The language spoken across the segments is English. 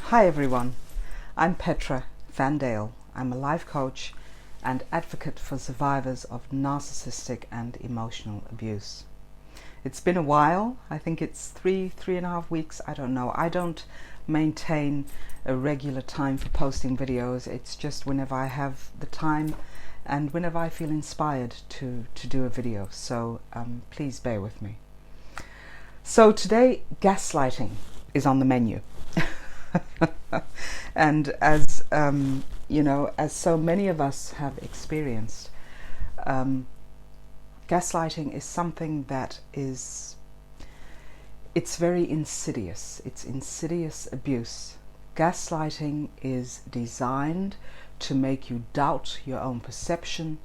Hi everyone, I'm Petra Van Dale. I'm a life coach and advocate for survivors of narcissistic and emotional abuse. It's been a while. I think it's three and a half weeks. I don't know. I don't maintain a regular time for posting videos. It's just whenever I have the time and whenever I feel inspired to do a video. So please bear with me. So today, gaslighting is on the menu. And as you know, as so many of us have experienced, gaslighting is something that it's very insidious. It's insidious abuse. Gaslighting is designed to make you doubt your own perception,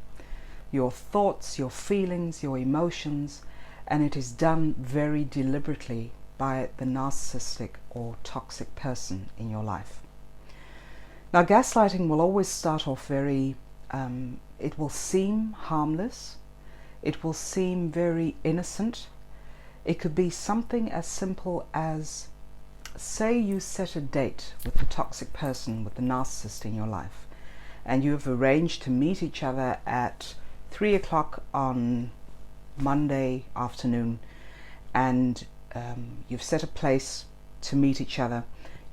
your thoughts, your feelings, your emotions, and it is done very deliberately by the narcissistic or toxic person in your life. Now, gaslighting will always start off very, it will seem harmless, it will seem very innocent. It could be something as simple as, say you set a date with the toxic person, with the narcissist in your life, and you have arranged to meet each other at 3 o'clock on Monday afternoon, and you've set a place to meet each other.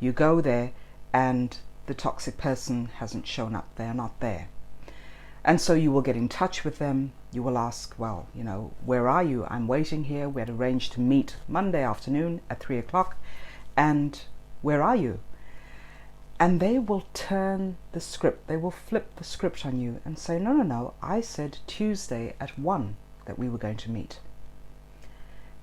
You go there and the toxic person hasn't shown up. They're not there. And so you will get in touch with them. You will ask, well, you know, where are you? I'm waiting here. We had arranged to meet Monday afternoon at 3 o'clock. And where are you? And they will turn the script. They will flip the script on you and say, no, I said Tuesday at 1 that we were going to meet.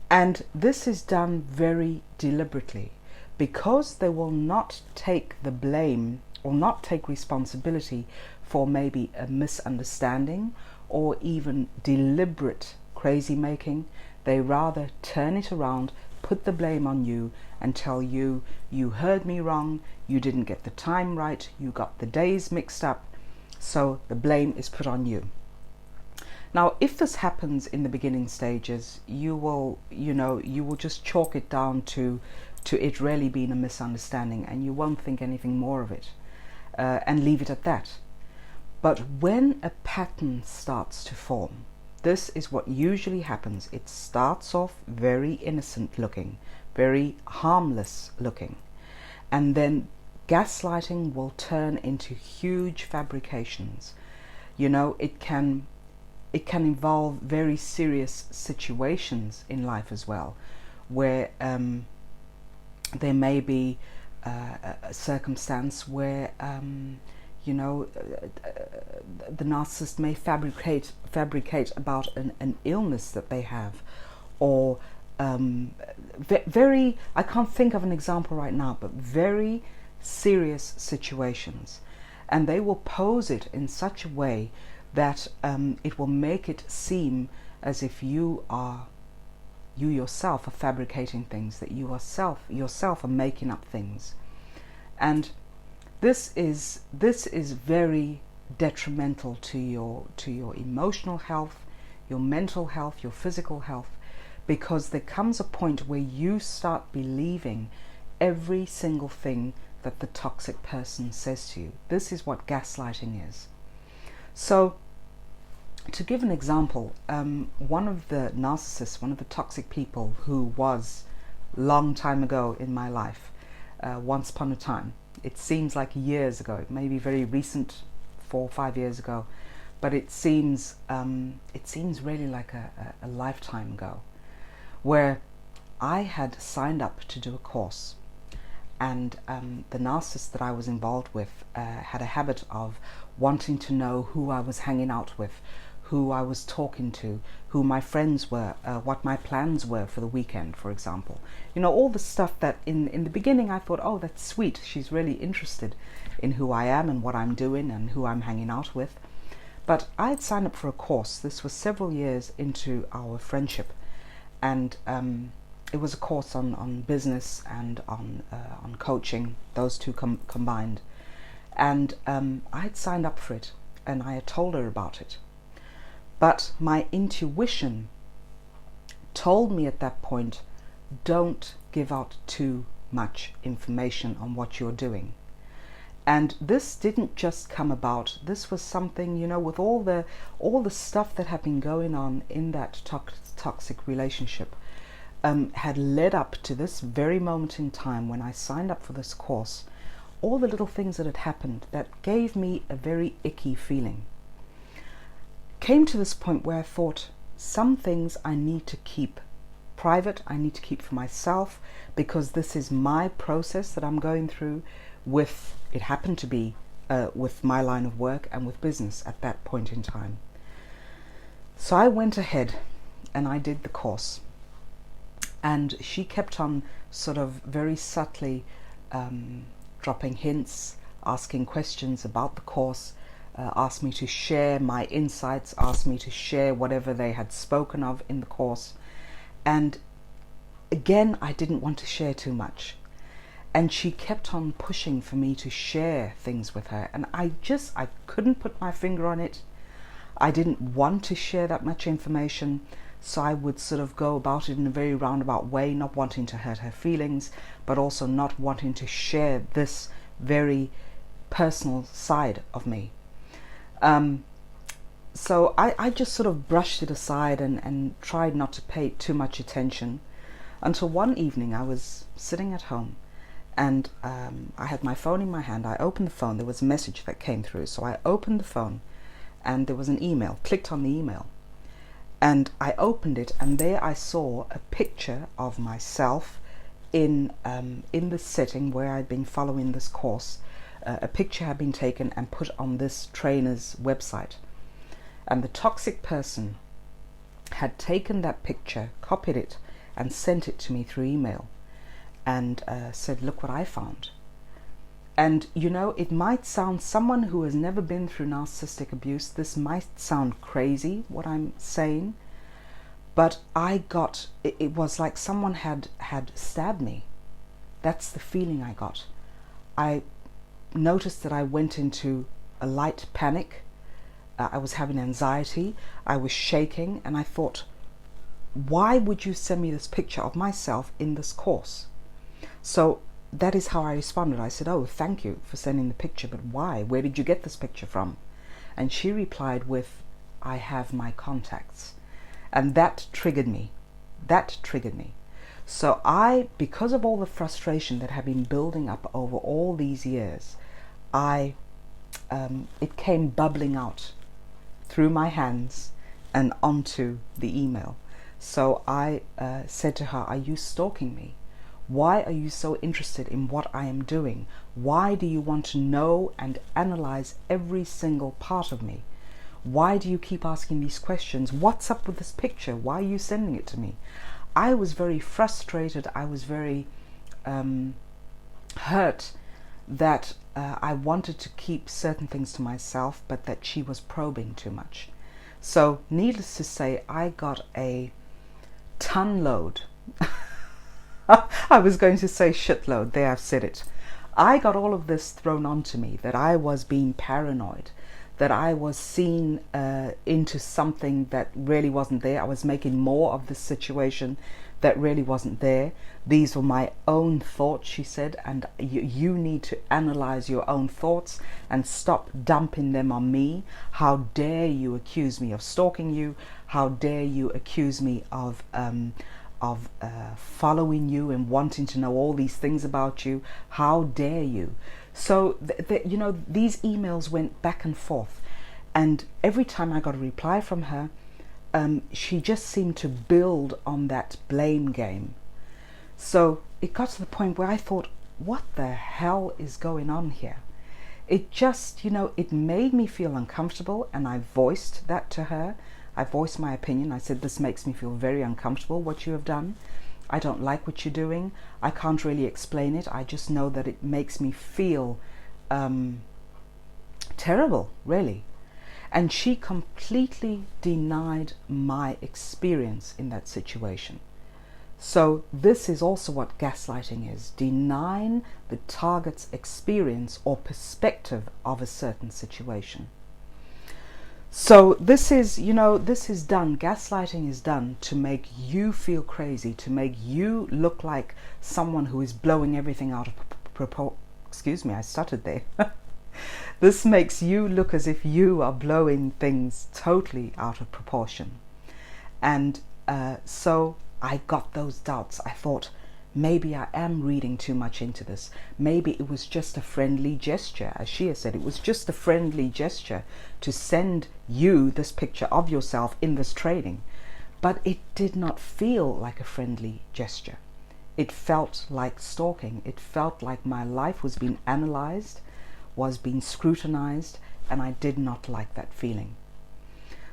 And this is done very deliberately because they will not take the blame or not take responsibility for maybe a misunderstanding or even deliberate crazy making. They rather turn it around, put the blame on you and tell you, you heard me wrong, you didn't get the time right, you got the days mixed up, so the blame is put on you. Now, if this happens in the beginning stages, you will just chalk it down to it really being a misunderstanding, and you won't think anything more of it, and leave it at that. But when a pattern starts to form, this is what usually happens. It starts off very innocent looking, very harmless looking, and then gaslighting will turn into huge fabrications. You know, it can involve very serious situations in life as well, where there may be a circumstance where the narcissist may fabricate about an illness that they have, or very, I can't think of an example right now, but very serious situations, and they will pose it in such a way that it will make it seem as if you yourself are fabricating things, that you yourself are making up things. And this is very detrimental to your emotional health, your mental health, your physical health, because there comes a point where you start believing every single thing that the toxic person says to you. This is what gaslighting is. So, to give an example, one of the narcissists, one of the toxic people who was long time ago in my life, once upon a time, it seems like years ago, it may be very recent, 4 or 5 years ago, but it seems really like a lifetime ago, where I had signed up to do a course, and the narcissist that I was involved with had a habit of wanting to know who I was hanging out with, who I was talking to, who my friends were, what my plans were for the weekend, for example. You know, all the stuff that in the beginning I thought, oh, that's sweet. She's really interested in who I am and what I'm doing and who I'm hanging out with. But I had signed up for a course. This was several years into our friendship. And it was a course on business and on coaching, those two combined. And I had signed up for it and I had told her about it. But my intuition told me at that point, don't give out too much information on what you're doing. And this didn't just come about. This was something, you know, with all the stuff that had been going on in that toxic relationship, had led up to this very moment in time when I signed up for this course. All the little things that had happened that gave me a very icky feeling came to this point where I thought, some things I need to keep private, I need to keep for myself, because this is my process that I'm going through with, it happened to be with my line of work and with business at that point in time. So I went ahead and I did the course, and she kept on sort of very subtly dropping hints, asking questions about the course, asked me to share my insights, asked me to share whatever they had spoken of in the course. And again, I didn't want to share too much. And she kept on pushing for me to share things with her. And I couldn't put my finger on it. I didn't want to share that much information. So I would sort of go about it in a very roundabout way, not wanting to hurt her feelings, but also not wanting to share this very personal side of me. So I just sort of brushed it aside and tried not to pay too much attention, until one evening I was sitting at home, and I had my phone in my hand. I opened the phone. There was a message that came through. So I opened the phone, and there was an email. Clicked on the email, and I opened it, and there I saw a picture of myself in the setting where I'd been following this course. A picture had been taken and put on this trainer's website, and the toxic person had taken that picture, copied it, and sent it to me through email, and said, look what I found. And you know, it might sound, someone who has never been through narcissistic abuse, this might sound crazy what I'm saying, but it was like someone had stabbed me. That's the feeling I got. I noticed that I went into a light panic. I was having anxiety. I was shaking, and I thought, why would you send me this picture of myself in this course? So that is how I responded. I said, oh, thank you for sending the picture, but why? Where did you get this picture from? And she replied with, I have my contacts. And that triggered me. That triggered me. So because of all the frustration that had been building up over all these years, it came bubbling out through my hands and onto the email. So I said to her, are you stalking me? Why are you so interested in what I am doing? Why do you want to know and analyze every single part of me? Why do you keep asking these questions? What's up with this picture? Why are you sending it to me? I was very frustrated. I was very hurt that I wanted to keep certain things to myself, but that she was probing too much. So needless to say, I got a ton load. I was going to say shitload. There, I've said it. I got all of this thrown onto me, that I was being paranoid, that I was seen into something that really wasn't there. I was making more of this situation that really wasn't there. These were my own thoughts, she said, and you need to analyze your own thoughts and stop dumping them on me. How dare you accuse me of stalking you? How dare you accuse me of following you and wanting to know all these things about you? How dare you? So you know, these emails went back and forth, and every time I got a reply from her, she just seemed to build on that blame game. So it got to the point where I thought, what the hell is going on here? It just, you know, it made me feel uncomfortable, and I voiced that to her. I voiced my opinion. I said, this makes me feel very uncomfortable, what you have done. I don't like what you're doing. I can't really explain it. I just know that it makes me feel terrible, really. And she completely denied my experience in that situation. So this is also what gaslighting is: denying the target's experience or perspective of a certain situation. So this is, this is done. Gaslighting is done to make you feel crazy, to make you look like someone who is blowing everything out of proportion. Excuse me, I stuttered there. This makes you look as if you are blowing things totally out of proportion. And so I got those doubts. I thought, maybe I am reading too much into this. Maybe it was just a friendly gesture. As she has said, it was just a friendly gesture to send you this picture of yourself in this training. But it did not feel like a friendly gesture. It felt like stalking. It felt like my life was being analyzed, was being scrutinized, and I did not like that feeling.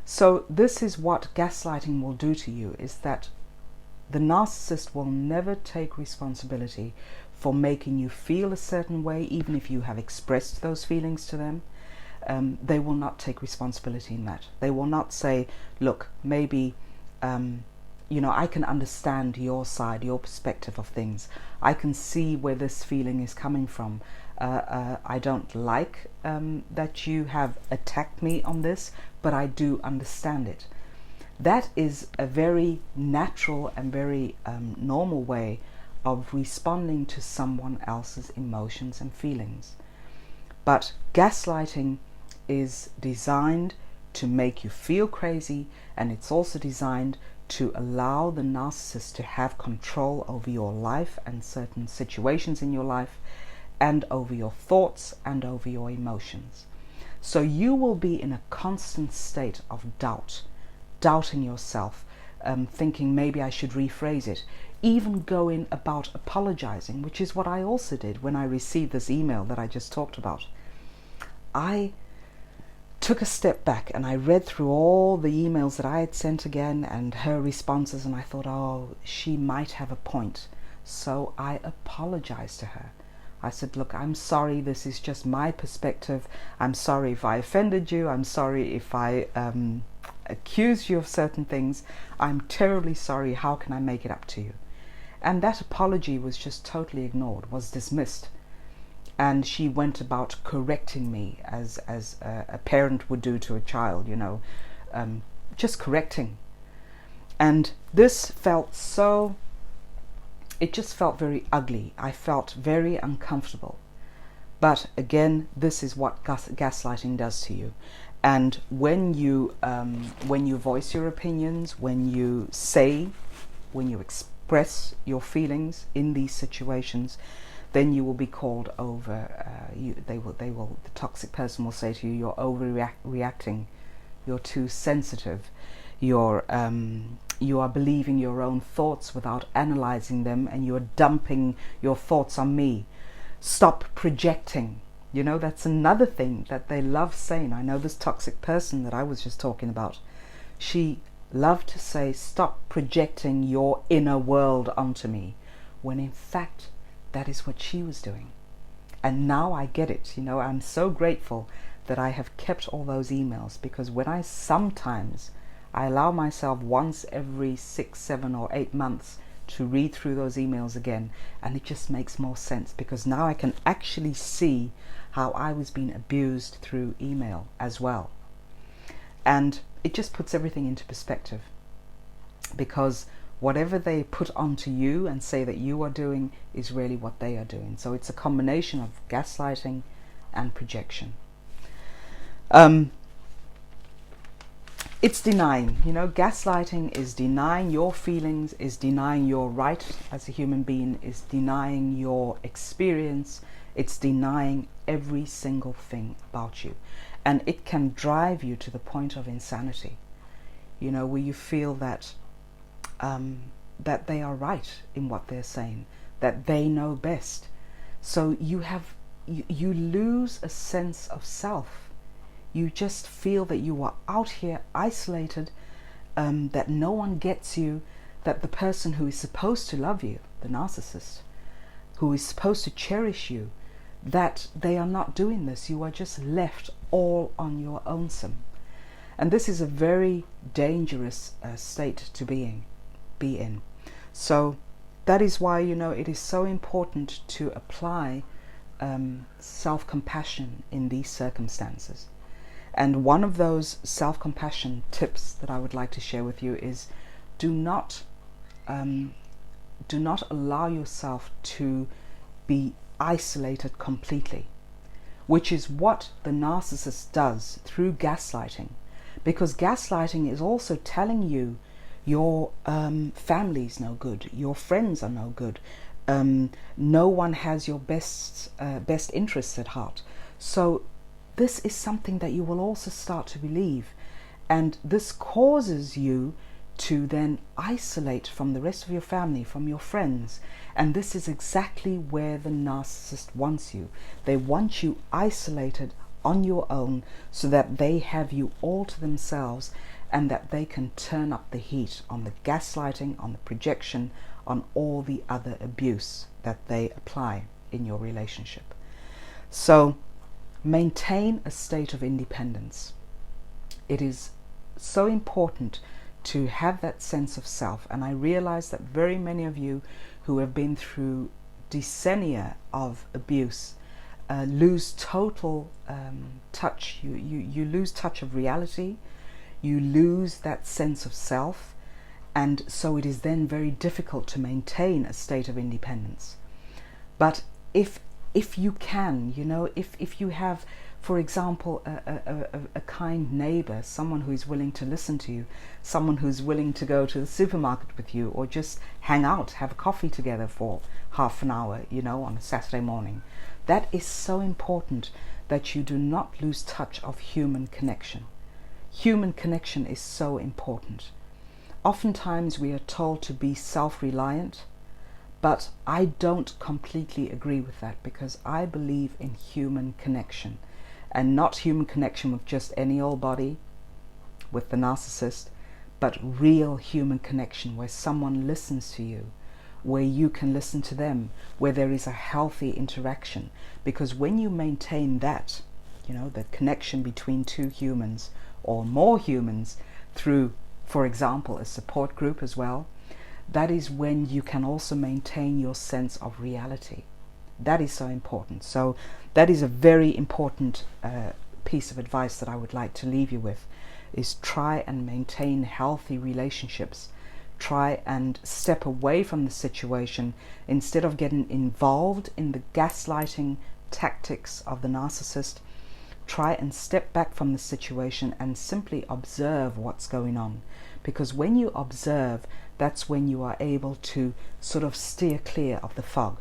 So this is what gaslighting will do to you, is that the narcissist will never take responsibility for making you feel a certain way, even if you have expressed those feelings to them. They will not take responsibility in that. They will not say, look, maybe, I can understand your side, your perspective of things. I can see where this feeling is coming from. I don't like that you have attacked me on this, but I do understand it. That is a very natural and very normal way of responding to someone else's emotions and feelings. But gaslighting is designed to make you feel crazy, and it's also designed to allow the narcissist to have control over your life and certain situations in your life, and over your thoughts and over your emotions. So you will be in a constant state of doubt, doubting yourself, thinking maybe I should rephrase it, even going about apologizing, which is what I also did when I received this email that I just talked about. I took a step back and I read through all the emails that I had sent again and her responses, and I thought, oh, she might have a point. So I apologized to her. I said, look, I'm sorry, this is just my perspective. I'm sorry if I offended you. I'm sorry if I accused you of certain things. I'm terribly sorry. How can I make it up to you? And that apology was just totally ignored, was dismissed. And she went about correcting me as a parent would do to a child, just correcting. And this felt so... it just felt very ugly. I felt very uncomfortable. But again, this is what gaslighting does to you. And when you voice your opinions, when you express your feelings in these situations, then you will be called over. The toxic person will say to you, you're overreacting, you're too sensitive, you are believing your own thoughts without analyzing them, and you're dumping your thoughts on me. Stop projecting. That's another thing that they love saying. I know this toxic person that I was just talking about. She loved to say, stop projecting your inner world onto me, when in fact, that is what she was doing. And now I get it. I'm so grateful that I have kept all those emails, because when I allow myself once every 6, 7 or 8 months to read through those emails again, and it just makes more sense, because now I can actually see how I was being abused through email as well. And it just puts everything into perspective, because whatever they put onto you and say that you are doing is really what they are doing. So it's a combination of gaslighting and projection. It's denying, gaslighting is denying your feelings, is denying your right as a human being, is denying your experience, it's denying every single thing about you. And it can drive you to the point of insanity, where you feel that that they are right in what they're saying, that they know best. So you lose a sense of self. You just feel that you are out here isolated, that no one gets you, that the person who is supposed to love you, the narcissist, who is supposed to cherish you, that they are not doing this. You are just left all on your own-some. And this is a very dangerous state to be in. So that is why, it is so important to apply self-compassion in these circumstances. And one of those self-compassion tips that I would like to share with you is do not allow yourself to be isolated completely, which is what the narcissist does through gaslighting. Because gaslighting is also telling you your family's no good, your friends are no good, no one has your best interests at heart. So this is something that you will also start to believe, and this causes you to then isolate from the rest of your family, from your friends. And this is exactly where the narcissist wants you. They want you isolated on your own so that they have you all to themselves, and that they can turn up the heat on the gaslighting, on the projection, on all the other abuse that they apply in your relationship. So maintain a state of independence. It is so important to have that sense of self, and I realize that very many of you who have been through decennia of abuse lose total touch. You lose touch of reality, you lose that sense of self, and so it is then very difficult to maintain a state of independence. But if you can, if you have, for example, a kind neighbor, someone who is willing to listen to you, someone who's willing to go to the supermarket with you, or just hang out, have a coffee together for half an hour, on a Saturday morning. That is so important, that you do not lose touch of human connection. Human connection is so important. Oftentimes we are told to be self-reliant, but I don't completely agree with that, because I believe in human connection, and not human connection with just any old body, with the narcissist, but real human connection where someone listens to you, where you can listen to them, where there is a healthy interaction. Because when you maintain that, the connection between two humans or more humans through, for example, a support group as well, that is when you can also maintain your sense of reality. That is so important. So that is a very important piece of advice that I would like to leave you with, is try and maintain healthy relationships. Try and step away from the situation instead of getting involved in the gaslighting tactics of the narcissist. Try and step back from the situation and simply observe what's going on. Because when you observe, that's when you are able to sort of steer clear of the fog.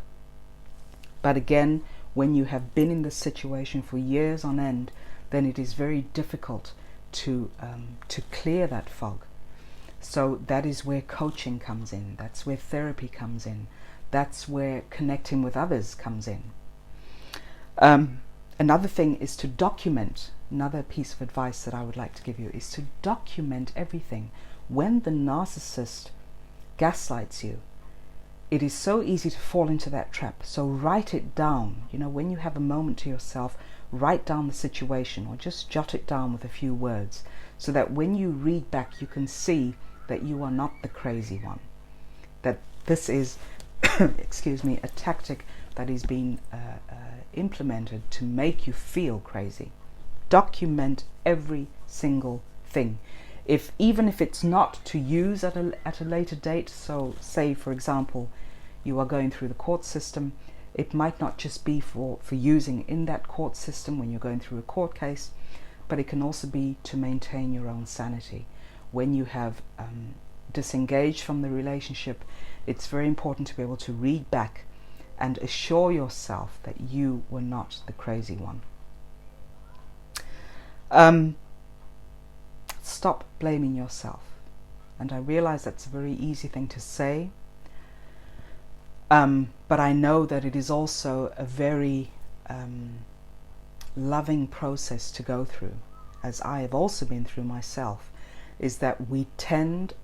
But again, when you have been in this situation for years on end, then it is very difficult to clear that fog. So that is where coaching comes in. That's where therapy comes in. That's where connecting with others comes in. Another thing is to document. Another piece of advice that I would like to give you is to document everything. When the narcissist gaslights you, it is so easy to fall into that trap. So write it down. When you have a moment to yourself, write down the situation, or just jot it down with a few words, so that when you read back, you can see that you are not the crazy one. That this is, excuse me, a tactic that is being implemented to make you feel crazy. Document every single thing. Even if it's not to use at a later date, so say for example you are going through the court system, it might not just be for using in that court system when you're going through a court case, but it can also be to maintain your own sanity. When you have disengaged from the relationship, it's very important to be able to read back and assure yourself that you were not the crazy one. Stop blaming yourself. And I realize that's a very easy thing to say, but I know that it is also a very loving process to go through, as I have also been through myself, is that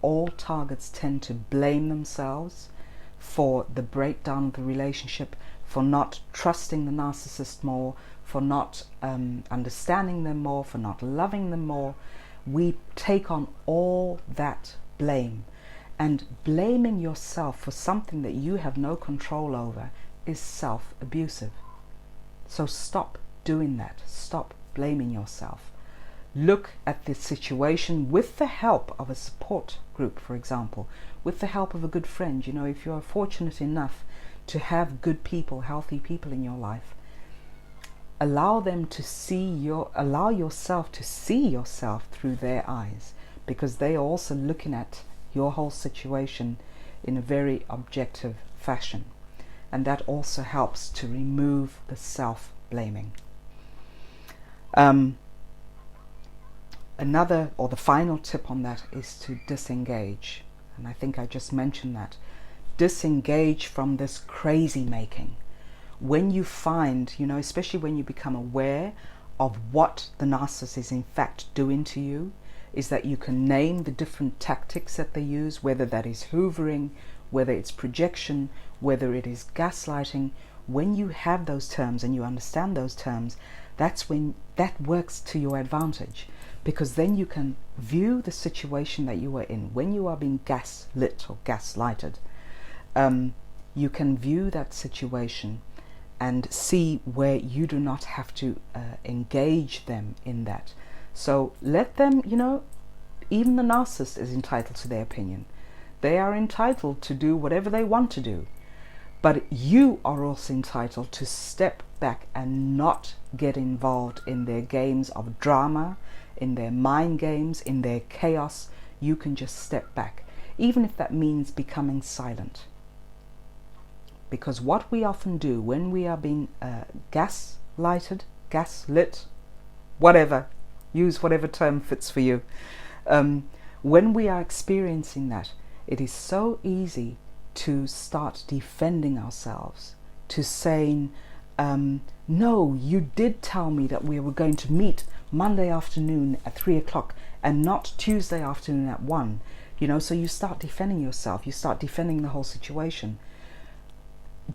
all targets tend to blame themselves for the breakdown of the relationship, for not trusting the narcissist more, for not understanding them more, for not loving them more. We take on all that blame, and blaming yourself for something that you have no control over is self-abusive. So stop doing that. Stop blaming yourself. look at the situation with the help of a support group, for example, with the help of a good friend. You know, if you are fortunate enough to have good people, healthy people in your life, allow yourself to see yourself through their eyes, because they are also looking at your whole situation in a very objective fashion. And that also helps to remove the self-blaming. Another, or the final tip on that, is to disengage. And I think I just mentioned that. Disengage from this crazy making. When you find, you know, especially when you become aware of what the narcissist is in fact doing to you, is that you can name the different tactics that they use, whether that is hoovering, whether it's projection, whether it is gaslighting. When you have those terms and you understand those terms, that's when that works to your advantage, because then you can view the situation that you are in. When you are being gaslit or gaslighted, you can view that situation and see where you do not have to engage them in that. So let them, you know, even the narcissist is entitled to their opinion. They are entitled to do whatever they want to do. But you are also entitled to step back and not get involved in their games of drama, in their mind games, in their chaos. You can just step back, even if that means becoming silent. Because what we often do when we are being gaslighted, gaslit, whatever, use whatever term fits for you. When we are experiencing that, it is so easy to start defending ourselves, to saying, no, you did tell me that we were going to meet Monday afternoon at 3 o'clock and not Tuesday afternoon at 1. You know, so you start defending yourself, you start defending the whole situation.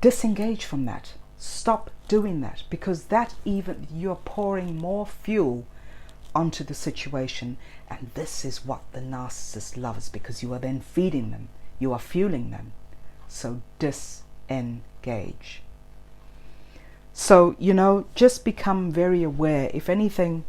Disengage from that. Stop doing that, because that even you're pouring more fuel onto the situation, and this is what the narcissist loves, because you are then feeding them, you are fueling them. So disengage. So, you know, just become very aware. If anything,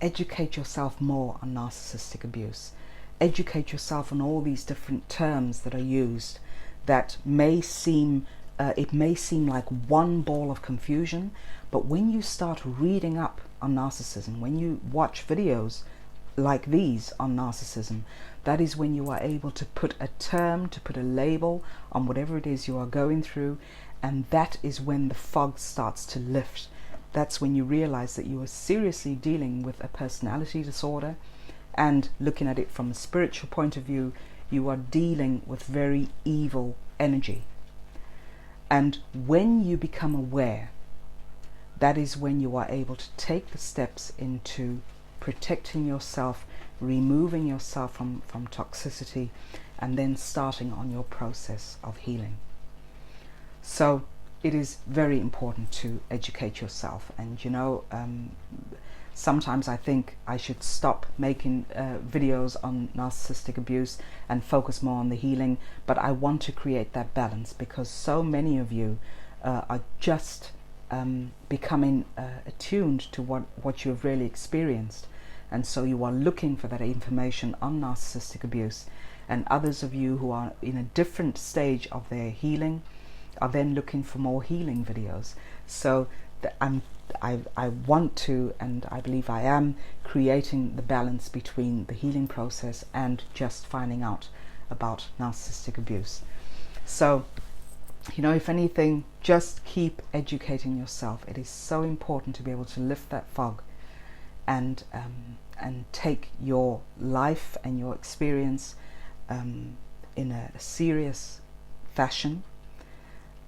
educate yourself more on narcissistic abuse. Educate yourself on all these different terms that are used that may seem, it may seem like one ball of confusion, but when you start reading up on narcissism, when you watch videos like these on narcissism, that is when you are able to put a term, to put a label on whatever it is you are going through, and that is when the fog starts to lift. That's when you realize that you are seriously dealing with a personality disorder, and looking at it from a spiritual point of view, you are dealing with very evil energy. And when you become aware, that is when you are able to take the steps into protecting yourself, removing yourself from toxicity, and then starting on your process of healing. So it is very important to educate yourself. And you know, sometimes I think I should stop making videos on narcissistic abuse and focus more on the healing, but I want to create that balance, because so many of you are just becoming attuned to what you have really experienced, and so you are looking for that information on narcissistic abuse, and others of you who are in a different stage of their healing are then looking for more healing videos. So I want to, and I believe I am, creating the balance between the healing process and just finding out about narcissistic abuse. So, you know, if anything, just keep educating yourself. It is so important to be able to lift that fog and take your life and your experience in a serious fashion,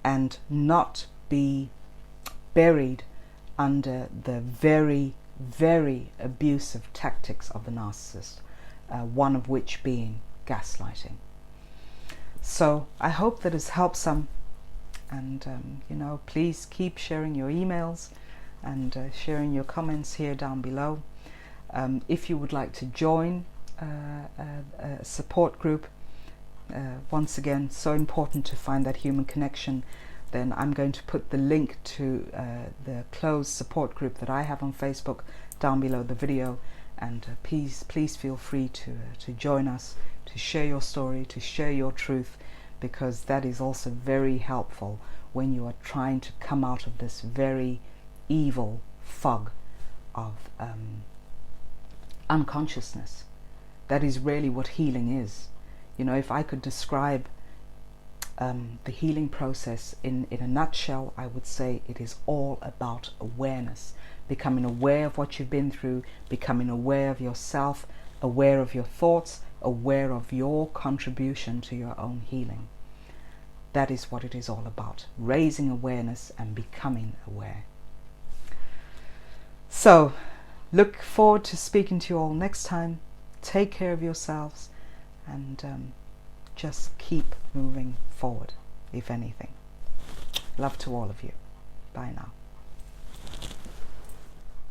and not be buried under the very, very abusive tactics of the narcissist, one of which being gaslighting. So I hope that has helped some, and you know, please keep sharing your emails and sharing your comments here down below. If you would like to join a support group, once again, so important to find that human connection then I'm going to put the link to the closed support group that I have on Facebook down below the video, and please feel free to join us, to share your story, to share your truth, because that is also very helpful when you are trying to come out of this very evil fog of unconsciousness. That is really what healing is. You know, if I could describe the healing process in a nutshell, I would say it is all about awareness, becoming aware of what you've been through, becoming aware of yourself, aware of your thoughts, aware of your contribution to your own healing. That is what it is all about, raising awareness and becoming aware. So, look forward to speaking to you all next time. Take care of yourselves, and just keep moving forward, if anything. Love to all of you. Bye now.